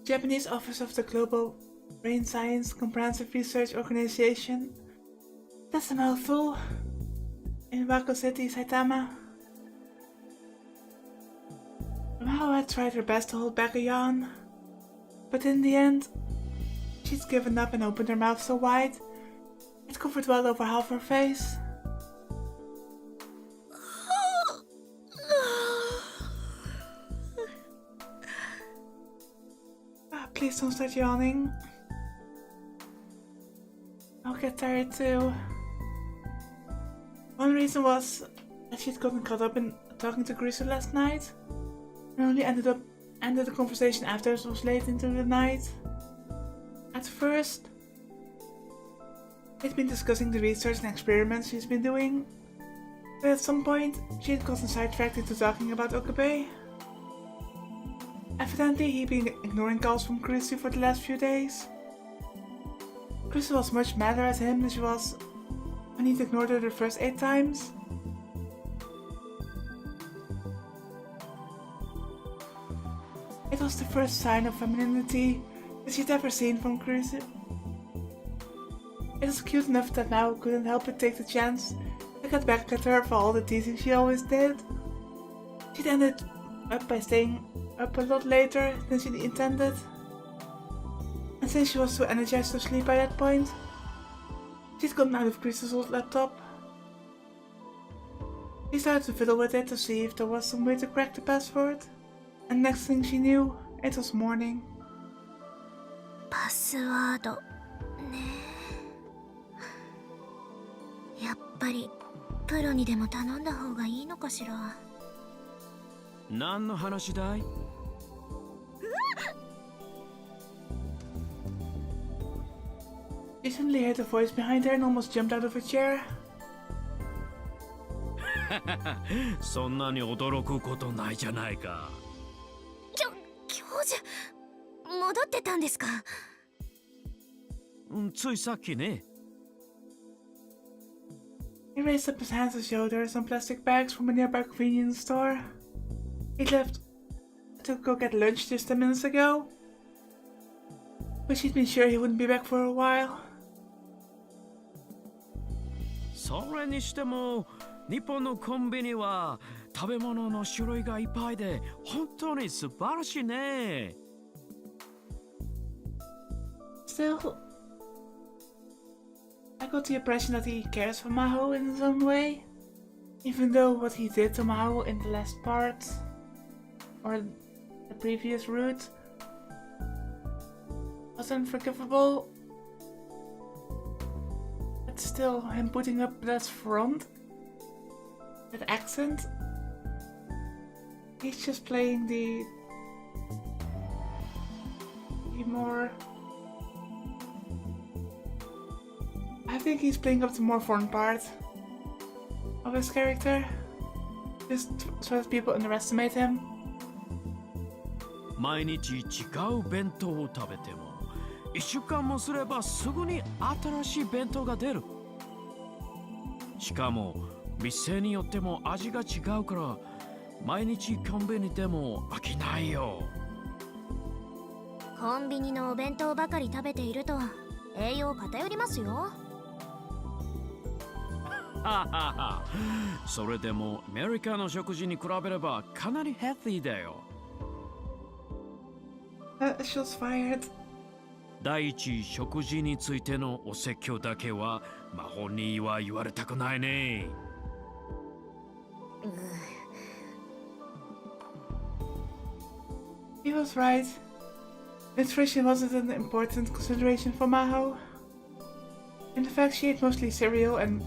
Japanese office of the Global Brain Science Comprehensive Research Organization. That's a mouthful. In Wako City, Saitama. Mao had tried her best to hold back a yawn, but in the end, she'd given up and opened her mouth so wide, it covered well over half her face. Please don't start yawning. I'll get tired too. One reason was that she'd gotten caught up in talking to Grisu last night, and only ended the conversation after it was late into the night. At first, they'd been discussing the research and experiments she's been doing, but at some point she had gotten sidetracked into talking about Okabe. Evidently, he'd been ignoring calls from Grisu for the last few days. Grisu was much madder at him than she was when he'd ignored her the first 8 times. It was the first sign of femininity that she'd ever seen from Grisu. It was cute enough that Mao couldn't help but take the chance to get back at her for all the teasing she always did. She'd ended up by staying up a lot later than she intended, and since she was so energized to sleep by that point, she'd gotten out of Grisu's old laptop. She started to fiddle with it to see if there was some way to crack the password, and next thing she knew, it was morning. パスワードね。やっぱりプロにでも頼んだ方がいいのかしら。何の話だい？ She suddenly heard a voice behind her and almost jumped out of her chair. そんなに驚くことないじゃないか。教授、戻ってたんですか？ついさっきね。He raised up his hands to show her some plastic bags from a nearby convenience store. He'd left to go get lunch just 10 minutes ago, but she'd been sure he wouldn't be back for a while. それにしても日本のコンビニは食べ物の種類がいっぱいで本当に素晴らしいね。Still, I got the impression that he cares for Maho in his own way, even though what he did to Maho in the last part, or the previous route, was unforgivable. But still, him putting up that front, that accent, he's just playing the more... I think he's playing up the more foreign part of his character, just so that people underestimate him. 毎日違う弁当を食べても1週間もすればすぐに新しい弁当が出る。しかも店によっても味が違うから毎日コンビニでも飽きないよ。コンビニのお弁当ばかり食べていると栄養偏りますよ。それでもアメリカの食事に比べればかなりヘルシーだよ。Shots fired. 第一、食事についてのお説教だけは魔法には言われたくないね。He was right. Nutrition wasn't an important consideration for Maho. In fact, she ate mostly cereal and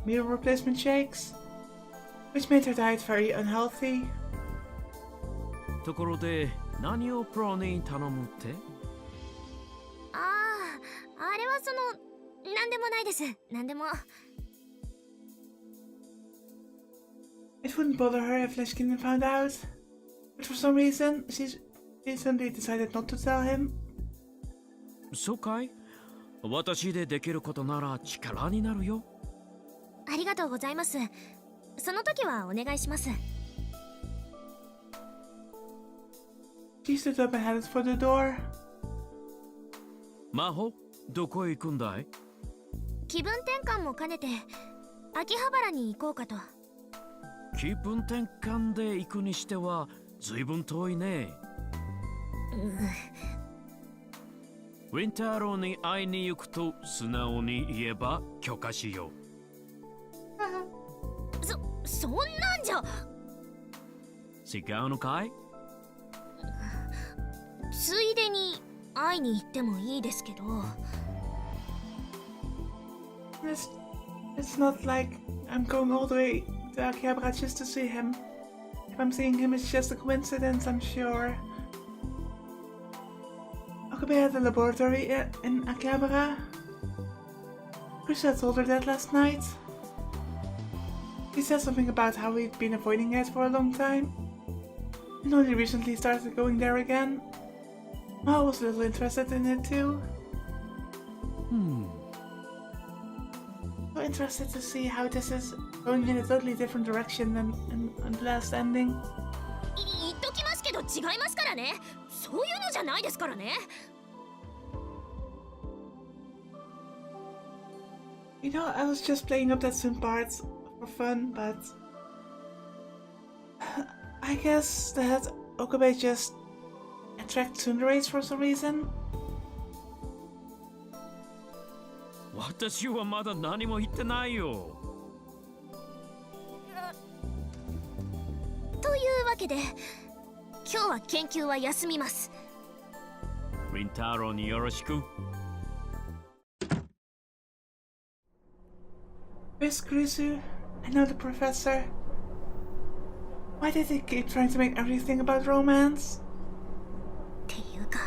meal replacement shakes, which made her diet very unhealthy. ところで何をプロに頼むって？あれはなんでもないです。なんでも。It wouldn't bother her if Lishkin found out, but for some reason, she suddenly decided not to tell him. そうかい？私でできることなら力になるよ。ありがとうございます。その時はお願いします。She stood up and headed for the door. 魔法、どこへ行くんだい？気分転換も兼ねて秋葉原に行こうかと。気分転換で行くにしては随分遠いね。ウィンターローに会いに行くと素直に言えば許可しよう。そんなんじゃ。違うのかい？ついでに会いに行ってもいいですけど。It's not like I'm going all the way to Akihabara just to see him. If I'm seeing him, it's just a coincidence, I'm sure. Okabe had a laboratory in Akihabara. Krista told her that last night. He said something about how he'd been avoiding it for a long time, and only recently started going there again. Ma was a little interested in it too. So interested to see how this is going in a totally different direction than in the last ending. 言っときますけど違いますからね。そういうのじゃないですからね。You know, I was just playing up that soon part for fun, but I guess that Okabe just attracts tsunderes for some reason. 私はまだ何も言ってないよ。というわけで今日は研究は休みます。ウィンターローによろしく。Miss Grisu, I know the professor. Why did he keep trying to make everything about romance? っていうか、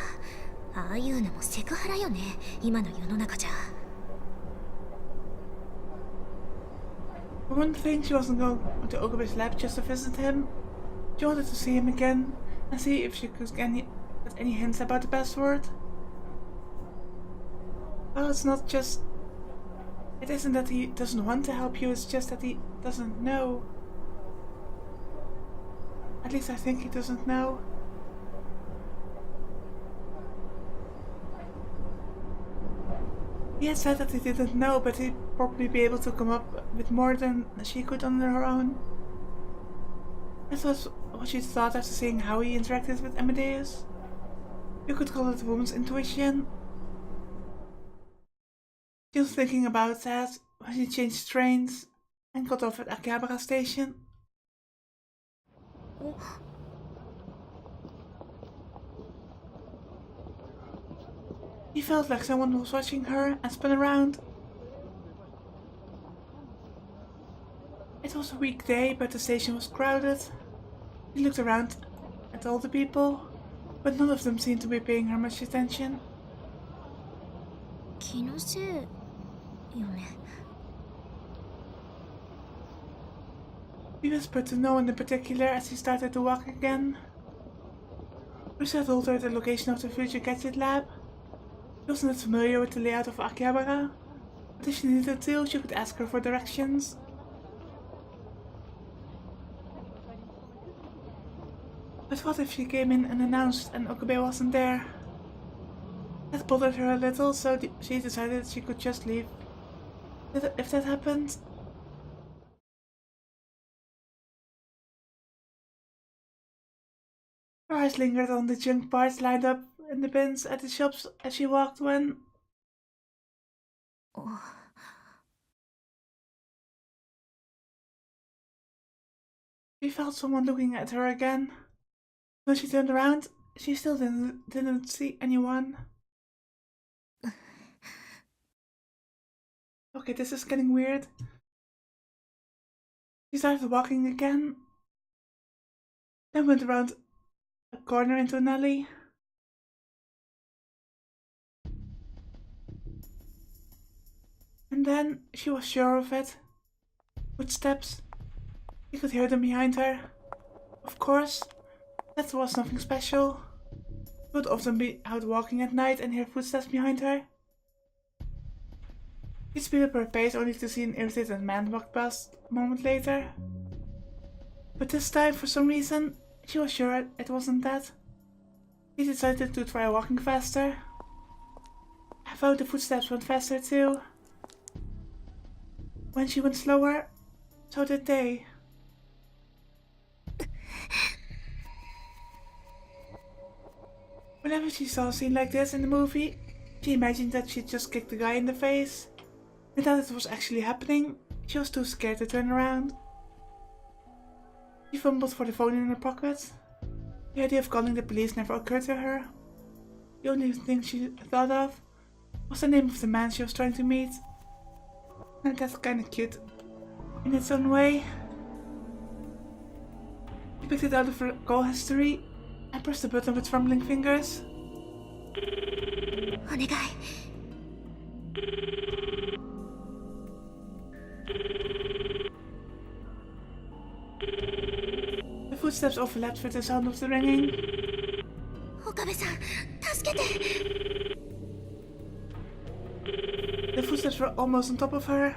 ああいうのもセクハラよね、今の世の中じゃ。For one thing, she wasn't going to Okabe's lab just to visit him. She wanted to see him again and see if she could get any hints about the password. Well, it's not just... It isn't that he doesn't want to help you, it's just that he doesn't know. At least I think he doesn't know. He had said that he didn't know, but he'd probably be able to come up with more than she could on her own. That was what she thought after seeing how he interacted with Amadeus. You could call it a woman's intuition. She was thinking about that when she changed trains and got off at Akihabara station. He felt like someone was watching her and spun around. It was a weekday, but the station was crowded. He looked around at all the people, but none of them seemed to be paying her much attention. 気のせいよね。He whispered to no one in particular as he started to walk again. Rusa told her the location of the future gadget lab. She wasn't familiar with the layout of Akihabara, but if she needed to, she could ask her for directions. But what if she came in unannounced and Okabe wasn't there? That bothered her a little, so she decided she could just leave. If that happened... Her eyes lingered on the junk parts lined up in the bins at the shops as she walked when... She felt someone looking at her again. When she turned around, she still didn't see anyone. Okay, this is getting weird. She started walking again, then went around a corner into an alley. And then she was sure of it. Footsteps. She could hear them behind her. Of course, that was nothing special. She would often be out walking at night and hear footsteps behind her. She'd speed up her pace only to see an irritated man walk past a moment later. But this time, for some reason, she was sure it wasn't that. He decided to try walking faster. I found the footsteps went faster too. When she went slower, so did they. Whenever she saw a scene like this in the movie, she imagined that she'd just kicked the guy in the face. And that it was actually happening, she was too scared to turn around. She fumbled for the phone in her pocket. The idea of calling the police never occurred to her. The only thing she thought of was the name of the man she was trying to meet. And that's kinda cute in its own way. She picked it out of her call history and pressed the button with trembling fingers. The footsteps overlapped with the sound of the ringing. The footsteps were almost on top of her,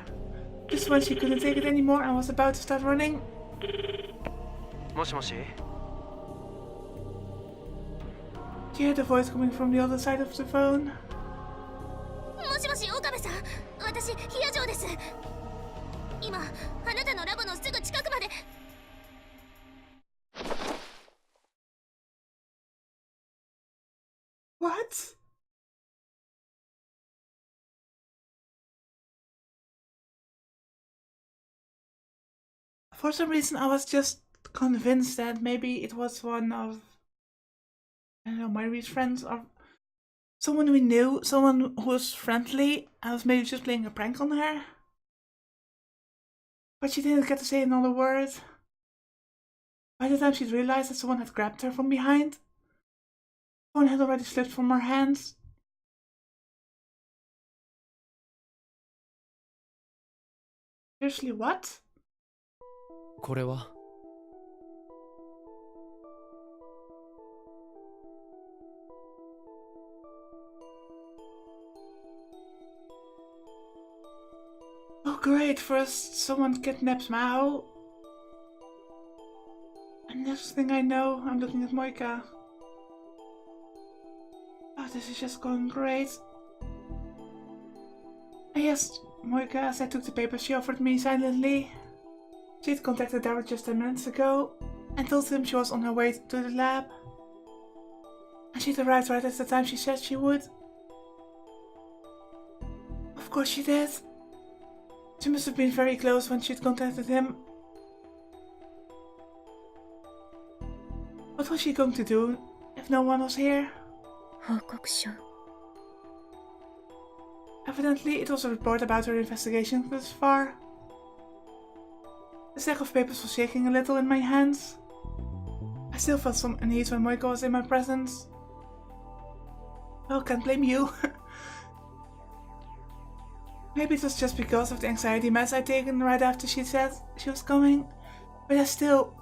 just when she couldn't take it anymore and was about to start running. もしもし She heard a voice coming from the other side of the phone. もしもし岡部さん、私ヒヤジョーです。今あなたのラボのすぐ近くまで。What? For some reason I was just convinced that maybe it was one of, I don't know, my real friends or someone we knew, someone who was friendly. I was maybe just playing a prank on her. But she didn't get to say another word. By the time she'd realized that someone had grabbed her from behind, the phone had already slipped from her hands. Seriously, what? これは Oh great, first someone kidnaps Mao. And next thing I know, I'm looking at Moika. Oh, this is just going great. I asked Moika as I took the papers she offered me silently. She had contacted Darrell just 10 minutes ago and told him she was on her way to the lab. And she'd arrived right at the time she said she would. Of course she did. She must have been very close when she'd contacted him. What was she going to do if no one was here? Evidently, it was a report about her investigation thus far. The stack of papers was shaking a little in my hands. I still felt some unease when Moika was in my presence. Well, can't blame you. Maybe it was just because of the anxiety meds I'd taken right after she said she was coming, but still,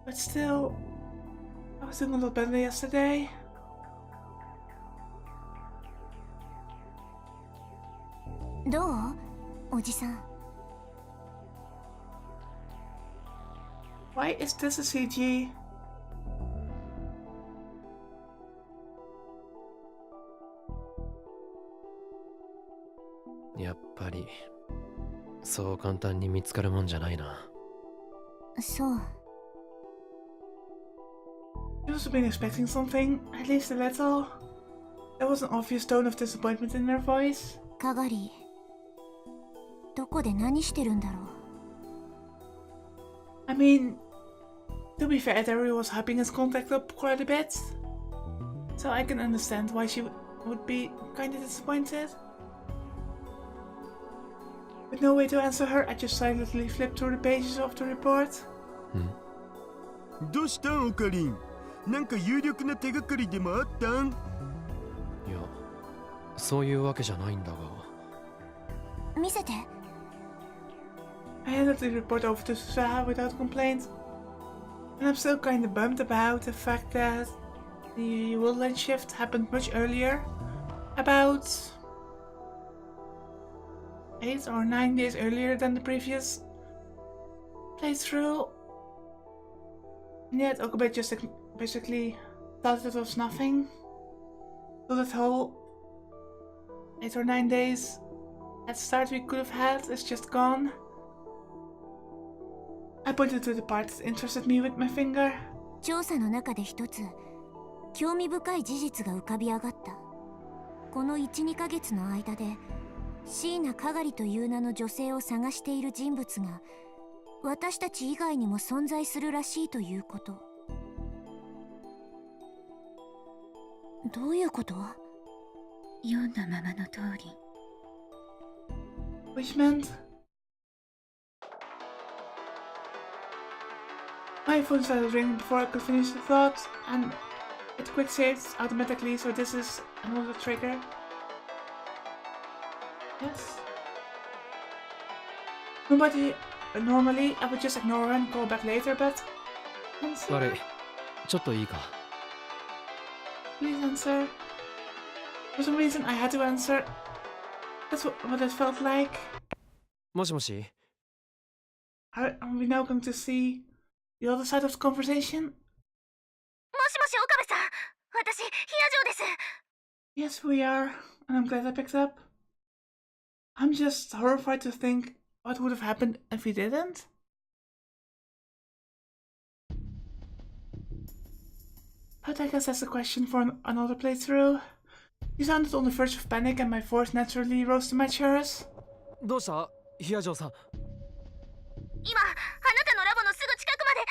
I was doing a lot better yesterday. Why is this a CG? やっぱりそう簡単に見つかるもんじゃないな。そう。She must have been expecting something, at least a little. There was an obvious tone of disappointment in her voice. かがり、どこで何してるんだろう。I mean, to be fair, Daryl was hyping his contact up quite a bit, so I can understand why she would be kinda disappointed. With no way to answer her, I just silently flipped through the pages of the report. どうしたんオカリン？なんか有力な手がかりでもあったん？いや、そういうわけじゃないんだが。見せて。I handed the report over to Susaha without complaint, and I'm still kinda bummed about the fact that the worldline shift happened much earlier, about 8 or 9 days earlier than the previous playthrough. And yet Okabe just basically thought it was nothing. So that whole 8 or 9 days at start we could have had is just gone. I pointed to the part that interested me with my finger. 調査の中で一つ興味深い事実が浮かび上がった。この 1,2 ヶ月の間で椎名かがりという名の女性を探している人物が私たち以外にも存在するらしいということ。どういうこと？読んだままの通り。Which meant my phone started ringing before I could finish the thought, and it quick saves automatically, so this is another trigger. Yes. Normally I would just ignore her and call back later, but answer. 悪い。ちょっといいか。Please answer. For some reason I had to answer. That's what it felt like. もしもし。 Are we now going to see the other side of the conversation? もしもし岡部さん、私ヒヤジョーです。 Yes, we are, and I'm glad I picked up. I'm just horrified to think what would have happened if we didn't. But I guess that's a question for another playthrough. You sounded on the verge of panic and my voice naturally rose to my chest. どうしたヒヤジョーさん。今、あなたのラボのすぐ近くまで。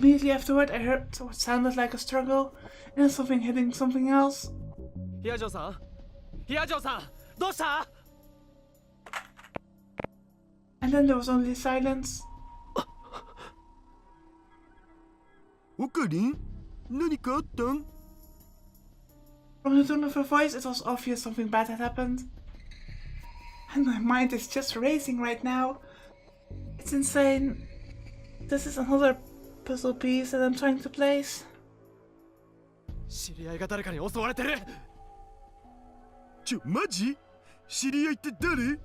Immediately afterward, I heard what sounded like a struggle and something hitting something else. ヒヤジョーさんヒヤジョーさんどうした？ And then there was only silence. オカリン何かあったん？ From the tone of her voice, it was obvious something bad had happened. And my mind is just racing right now. It's insane. This is another puzzle piece that I'm trying to place. 知り合いが誰かに襲われてる。マジ？知り合いって誰？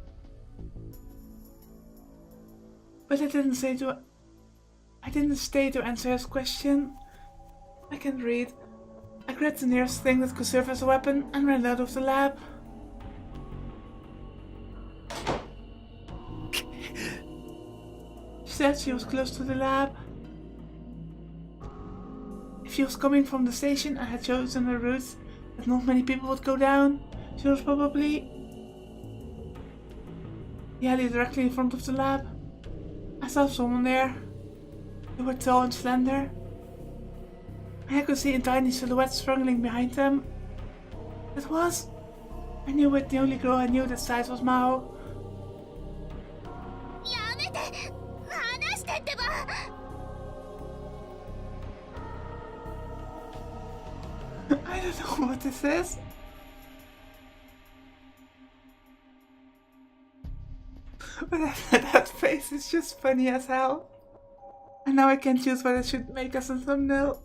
But I didn't stay to answer his question. I can't read. I grabbed the nearest thing that could serve as a weapon and ran out of the lab. She said she was close to the lab. If she was coming from the station, I had chosen a route that not many people would go down. She was probably the alley directly in front of the lab. I saw someone there. They were tall and slender. I could see a tiny silhouette struggling behind them. It was. I knew it. The only girl I knew that size was Mao. やめて、話してってば。 I don't know what this is. But that face is just funny as hell. And now I can't choose what I should make as a thumbnail.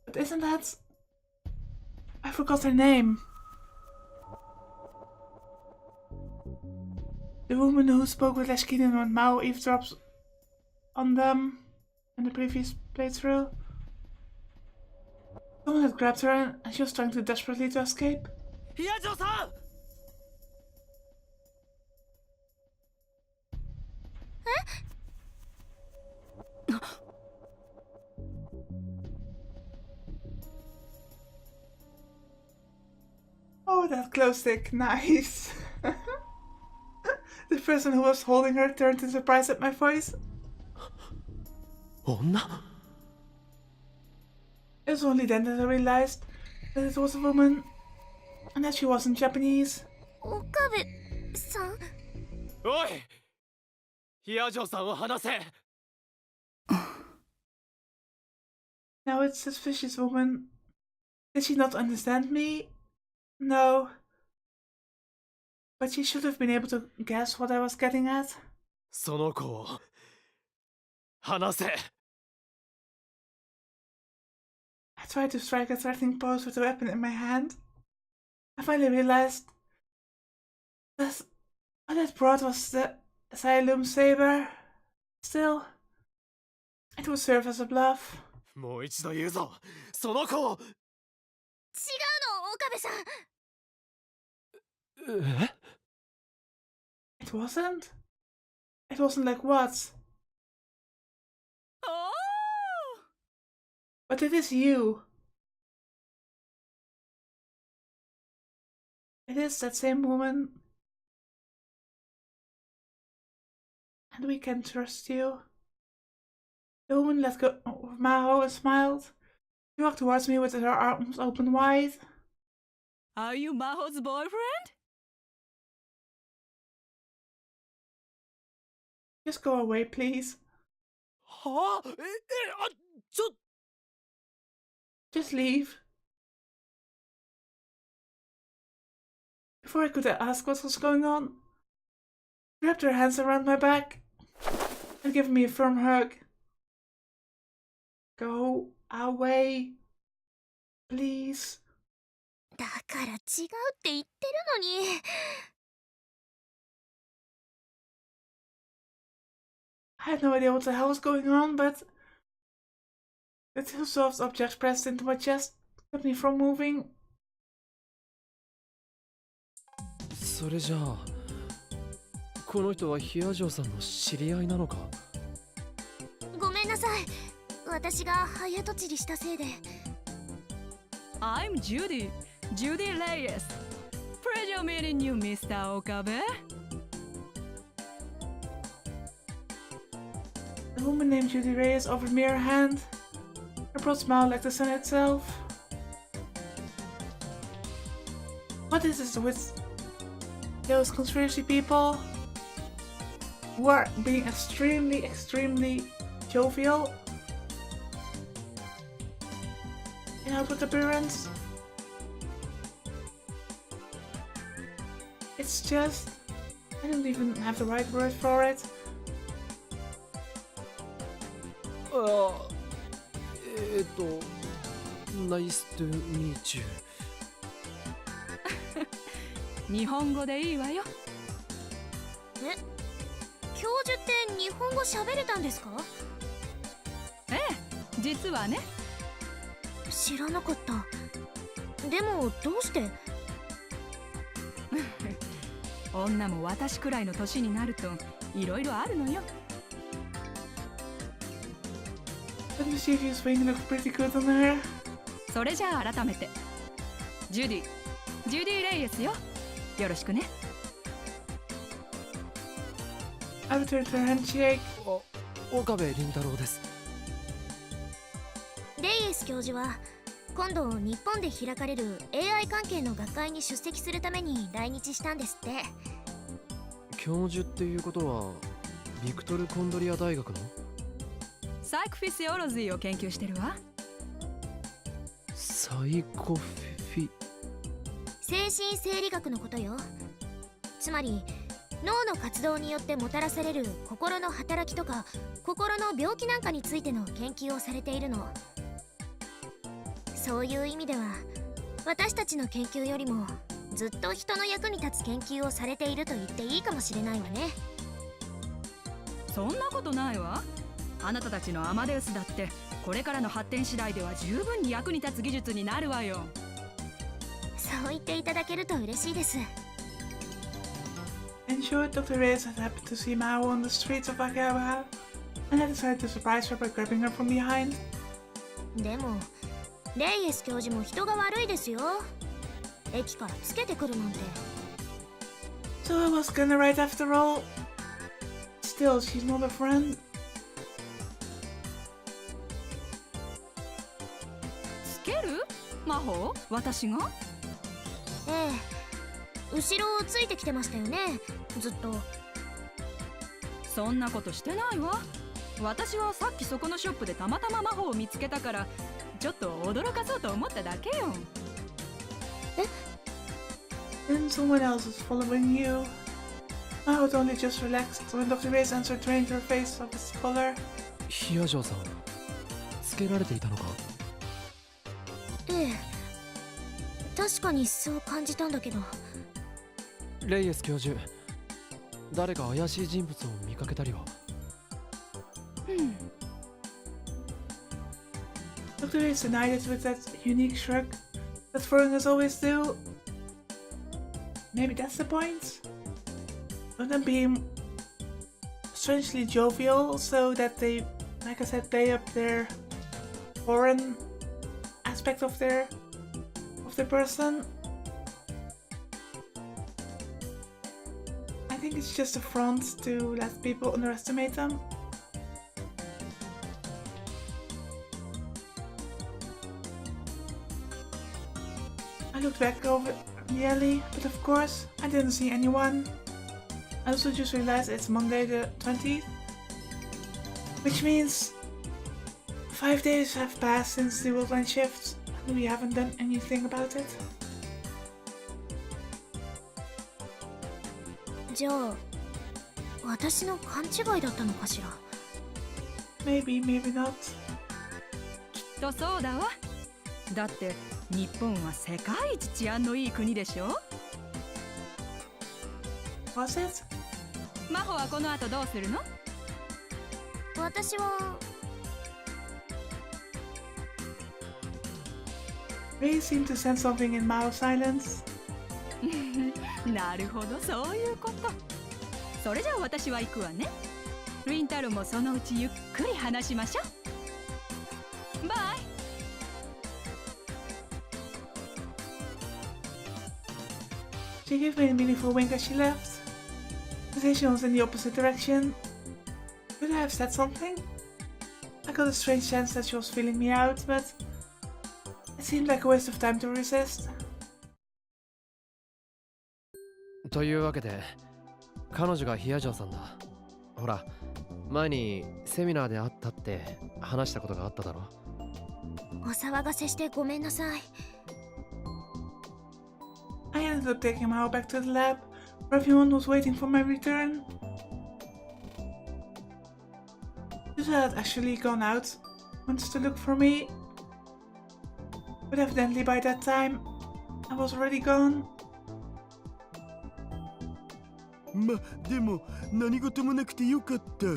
But isn't that... I forgot her name. The woman who spoke with Leshkinen when Mao eavesdrops on them in the previous playthrough. Someone had grabbed her and she was trying to desperately to escape. ヒヤジョーさん Oh, that glow stick, nice. The person who was holding her turned in surprise at my voice. 女 It was only then that I realized that it was a woman and that she wasn't Japanese. 岡部さん。おいヒヤジョーさんを離せ Now it's suspicious woman. Did she not understand me? No. But she should have been able to guess what I was getting at. その子を離せ I tried to strike a threatening pose with the weapon in my hand. I finally realized that what it brought was the asylum saber. Still, it would serve as a bluff. もう一度言うぞ、その子。違うの、岡部さん。え？ It wasn't? It wasn't like what? Oh! But it is you. It is that same woman. And we can trust you. The woman let go of Maho and smiled. She walked towards me with her arms open wide. Are you Maho's boyfriend? Just go away, please. はあ、Just leave. Before I could ask what was going on, she wrapped her hands around my back and gave me a firm hug. Go away, please. だから違うって言ってるのに。I had no idea what the hell was going on, but the two soft objects pressed into my chest kept me from moving. それじゃあこの人はヒアジョーさんの知り合いなのか？ごめんなさい。私が早とちりしたせいで。I'm Judy Reyes. Pleasure meeting you, Mr. Okabe. The woman named Judy Reyes offered me her hand. Her broad smile like the sun itself. What is this with those conspiracy people who are being extremely jovial in outward appearance? It's just, I don't even have the right word for it. あNice to meet you。 日本語でいいわよ。え、教授って日本語喋れたんですか？ええ、実はね。知らなかった。でもどうして？女も私くらいの年になるといろいろあるのよ。Let me see if your swing looks pretty good on her. それじゃあ改めてジュディ・レイエスよ。よろしくね。I returned her handshake. 岡部倫太郎です。レイエス教授は今度日本で開かれる AI 関係の学会に出席するために来日したんですって。教授っていうことはビクトル・コンドリア大学の？サイコフィシオロジーを研究してるわ。サイコフィ精神生理学のことよ。つまり脳の活動によってもたらされる心の働きとか心の病気なんかについての研究をされているの。そういう意味では私たちの研究よりもずっと人の役に立つ研究をされていると言っていいかもしれないわね。そんなことないわ。あなたたちのアマデウスだってこれからの発展次第では十分に役に立つ技術になるわよ。そう言っていただけると嬉しいです。 In short, Dr. Reyes had happened to see Mao on the streets of Akihabara and had decided to surprise her by grabbing her from behind. でもレイエス教授も人が悪いですよ。駅からつけてくるなんて。 So I was gonna write after all. Still, she's not a friend. つける？魔法？私が？ええ、後ろをついてきてましたよね、ずっと。そんなことしてないわ。私はさっきそこのショップでたまたま魔法を見つけたからちょっと驚かそうと思っただけよ。Then someone else is following you. Mao had only just relaxed when Dr. Reyes answered drained her face of its color. ヒアジョーさんつけられていたのか？ええ、確かにそう感じたんだけど。レイエス教授誰か怪しい人物を見かけたりは？ Doctor is denied it with that unique shrug that foreigners always do. Maybe that's the point? Of them being strangely jovial so that they, like I said, play up their foreign aspect of their person. I think it's just a front to let people underestimate them. I looked back over the alley, but of course I didn't see anyone. I also just realized it's Monday the 20th, which means 5 days have passed since the worldline shift and we haven't done anything about it. じゃあ私の勘違いだったのかしら。 Maybe, maybe not. きっとそうだわ。だって日本は世界一治安のいい国でしょ。 Was it? 真帆はこの後どうするの？私は Ray seemed to sense something in Mao's silence. なるほど、そういうこと。それじゃあ私は行くわね。ウィンタルもそのうちゆっくり話しましょう。バイ。She gave me a meaningful wink as she left. The station was in the opposite direction. Could I have said something? I got a strange sense that she was feeling me out, but it seemed like a waste of time to resist. というわけで彼女がヒアジョーさんだ。ほら前にセミナーで会ったって話したことがあっただろ。お騒がせしてごめんなさい。 I ended up taking Mao back to the lab, where everyone was waiting for my return. Yusa had actually gone out once to look for me, but evidently by that time I was already gone. ま、でも何事もなくてよかった。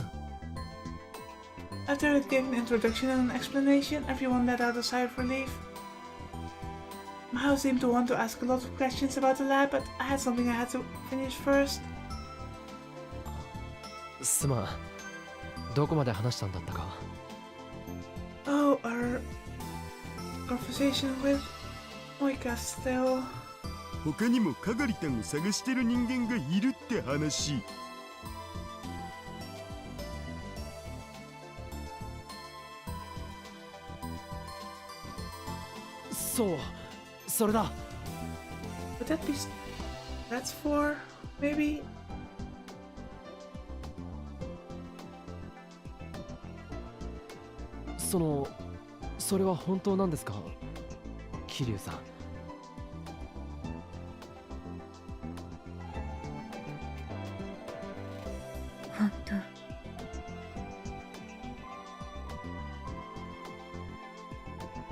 After I had given an introduction and an explanation, everyone let out a sigh of relief. Mao seemed to want to ask a lot of questions about the lab, but I had something I had to finish first. すまん。どこまで話したんだったか。 Oh, our conversation with Moika still. 他にもカガリタンを探してる人間がいるって話。そう、それだ。 Would that be that's for maybe? それは本当なんですか、桐生さん。本当。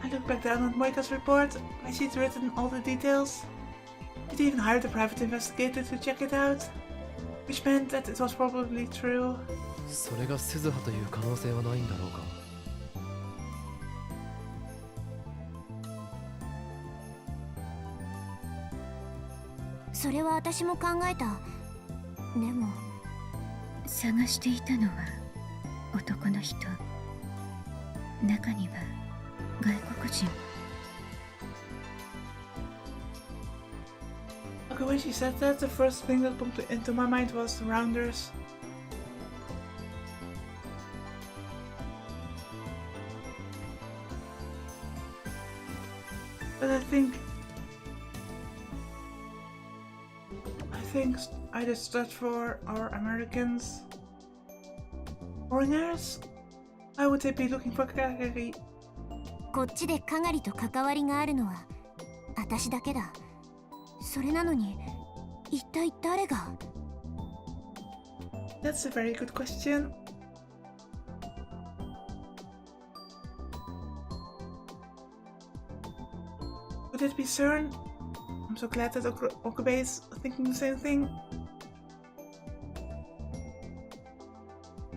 I looked back down at Moika's report, where she'd written all the details. She'd even hired a private investigator to check it out, which meant that it was probably true. それが鈴葉という可能性はないんだろうか。それは私も考えた。でも探していたのは男の人、中には外国人。 Okay, when she said that, the first thing that popped into my mind was the Rounders. But I think either stood for our Americans. Foreigners? Why would they be looking for Kagari? こっちでかがりと関わりがあるのは私だけだ。それなのに一体誰が？ That's a very good question. Could it be CERN? I'm so glad that Okabe is thinking the same thing.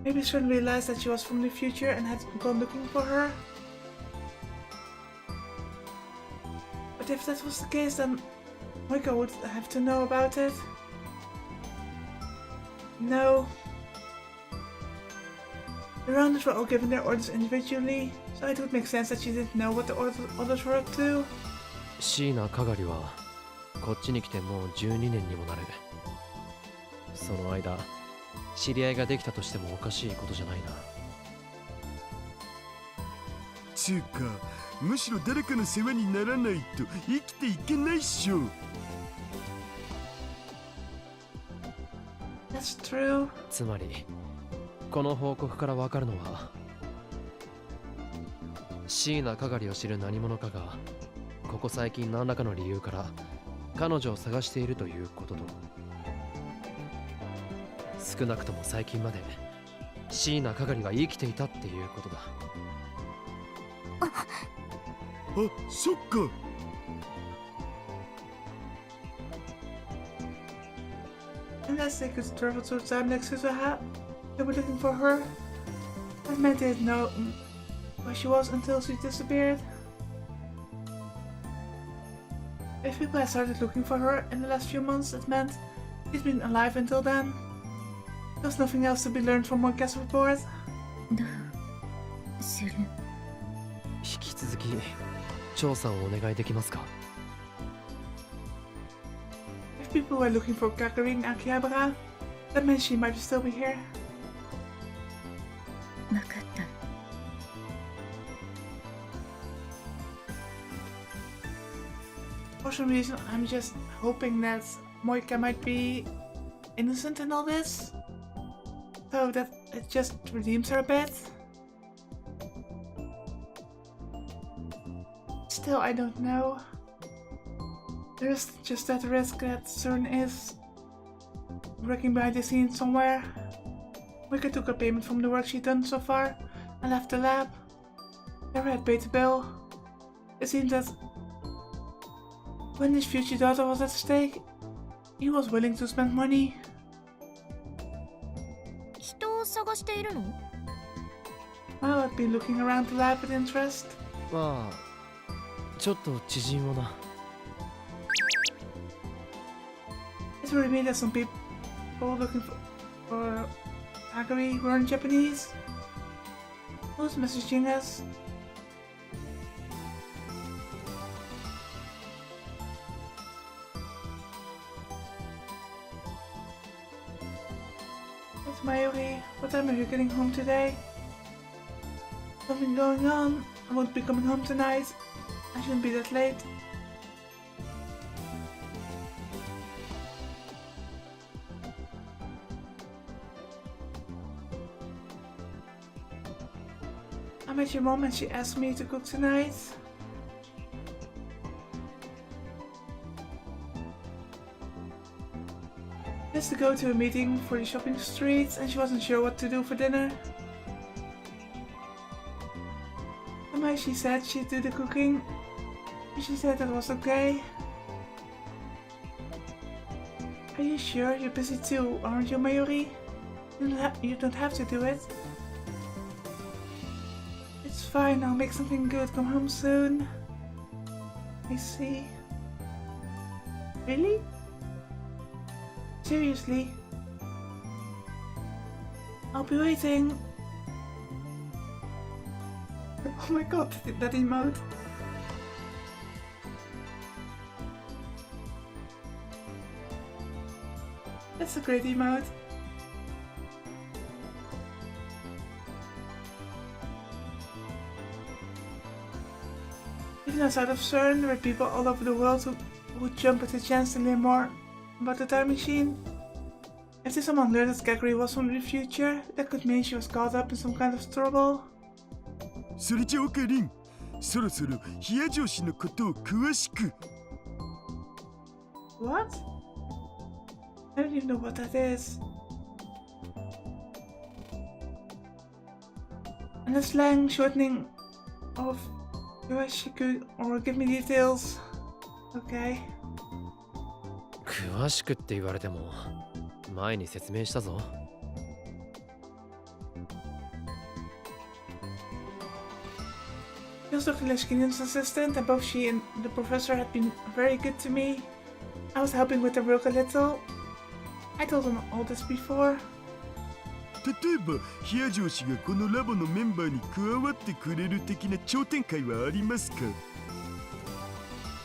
Maybe Sun realized that she was from the future and had gone looking for her. But if that was the case, then Moika would have to know about it. No. The rounders were all given their orders individually, so it would make sense that she didn't know what the others were up to. 椎名かがりはこっちに来てもう12年にもなる。その間知り合いができたとしてもおかしいことじゃないな。つうか、むしろ誰かの世話にならないと生きていけないっしょ。That's true. つまりこの報告からわかるのは、椎名かがりを知る何者かがここ最近何らかの理由から彼女を探しているということと、少なくとも最近まで椎名かがりは生きていたっていうことだ。あ、そっか。Unless they could travel to a time next to her, they were looking for her. That meant they didn't know where she was until she disappeared. If people had started looking for her in the last few months, that meant she's been alive until then. There was nothing else to be learned from Moika's report. どうする？引き続き調査をお願いできますか？ If people were looking for Kakari in Akihabara, that meant she might still be here. わかった。For some reason, I'm just hoping that Moika might be innocent in all this, so that it just redeems her a bit. Still, I don't know. There is just that risk that Cern is working behind the scenes somewhere. Moika took a payment from the work she'd done so far and left the lab. Never had paid the bill. It seems that when his future daughter was at stake, he was willing to spend money. 人を探しているの？ Well, I've been looking around the lab with interest. まあちょっと知人をな。It worried me that some people looking for Akari weren't Japanese. Who's messaging us? It's Mayuri. What time are you getting home today? Something going on. I won't be coming home tonight. I shouldn't be that late. I met your mom and she asked me to cook tonight. Just to go to a meeting for the shopping streets and she wasn't sure what to do for dinner. Somehow she said she'd do the cooking. And she said that was okay. Are you sure? You're busy too, aren't you, Mayuri? You don't have to do it. It's fine, I'll make something good. Come home soon. I see. Really? Seriously? I'll be waiting. Oh my god, that emote. That's a great emote. Even outside of CERN, there were people all over the world who would jump at the chance to learn more about the time machine. If someone learned that Kakari was from the future, that could mean she was caught up in some kind of trouble. それじゃオカリン、そろそろ冷や上司のことを詳しく。What? I don't even know what that is. And the slang shortening of Yoashiku, or give me details. Okay. 詳しくって言われても前に説明したぞ。She was Dr. Lishkin's assistant, and both she and the professor had been very good to me. I was helping with the work a little. I told them all this before. 例えばヒア上司がこのラボのメンバーに加わってくれる的な頂点会はありますか？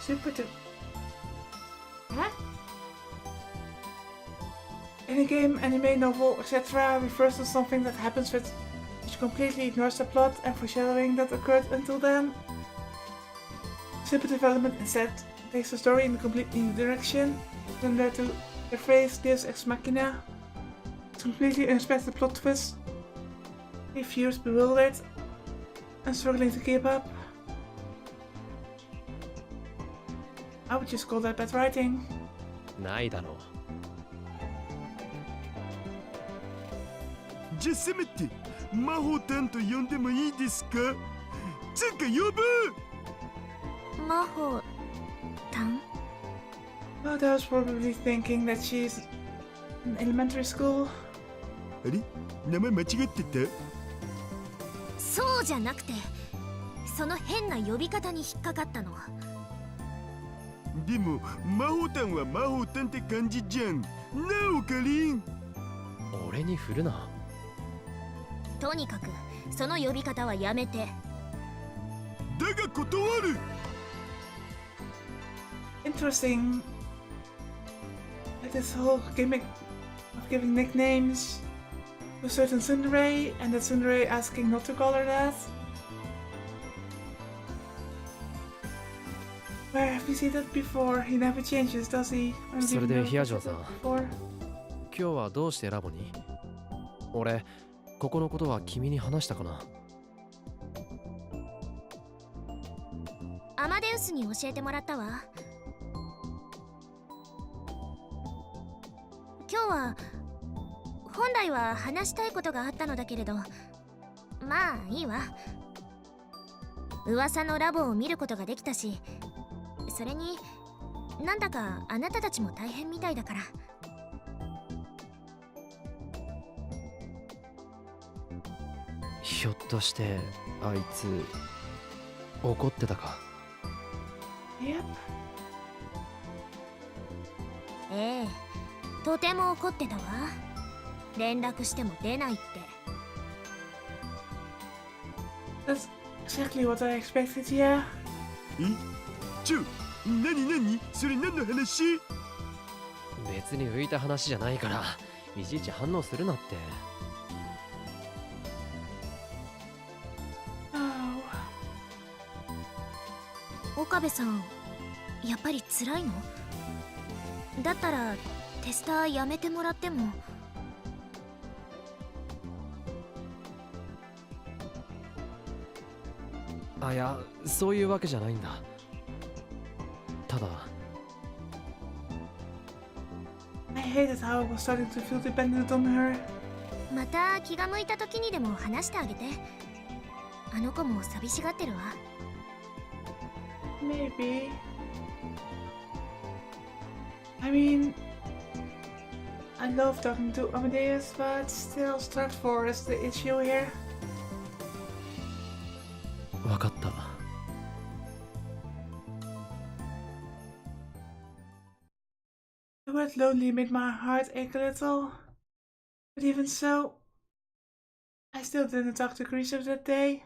Super to... Huh? In a game, anime, novel, etc. refers to something that happens which completely ignores the plot and foreshadowing that occurred until then. Super development instead takes the story in a completely new direction, similar to the phrase Deus Ex Machina. It's completely unexpected plot twist. Leave viewers bewildered and struggling to keep up. I would just call that bad writing. ないだろう。じゃあせめて魔法担と呼んでもいいですか？つうか呼ぶ！魔法担 Well, I was probably thinking that she's in elementary school. あれ名前間違ってた？そうじゃなくて、その変な呼び方に引っかかったの。でも魔法担は魔法担って感じじゃん。なあオカリン。俺に振るな。とにかくその呼び方はやめて。だが断る。Interesting. Like this whole gimmick of giving nicknames to a certain tsundere, and that tsundere asking not to call her that. Where have you seen that before? He never changes, does he? それでヒアジョンさん、 Before. 今日はどうしてラボに？俺、ここのことは君に話したかな？アマデウスに教えてもらったわ。今日は本来は話したいことがあったのだけれど、まあいいわ。噂のラボを見ることができたし、それになんだかあなたたちも大変みたいだから。ひょっとしてあいつ怒ってたか？ Yep. ええ、とても怒ってたわ。連絡しても出ないって。That's exactly what I expected, yeah. 何それ何の話？別に浮いた話じゃないからいちいち反応するなって。Oh. 岡部さん、やっぱり辛いの？だったらテスターやめてもらっても。あ、いや、そういうわけじゃないんだ。ただ I hated how I was starting to feel dependent on her. また気が向いた時にでも話してあげて。あの子も寂しがってるわ。Maybe. I mean, I love talking to Amadeus, but still Stratfor is the issue here. わかった。The word lonely made my heart ache a little. But even so, I still didn't talk to Grisha that day.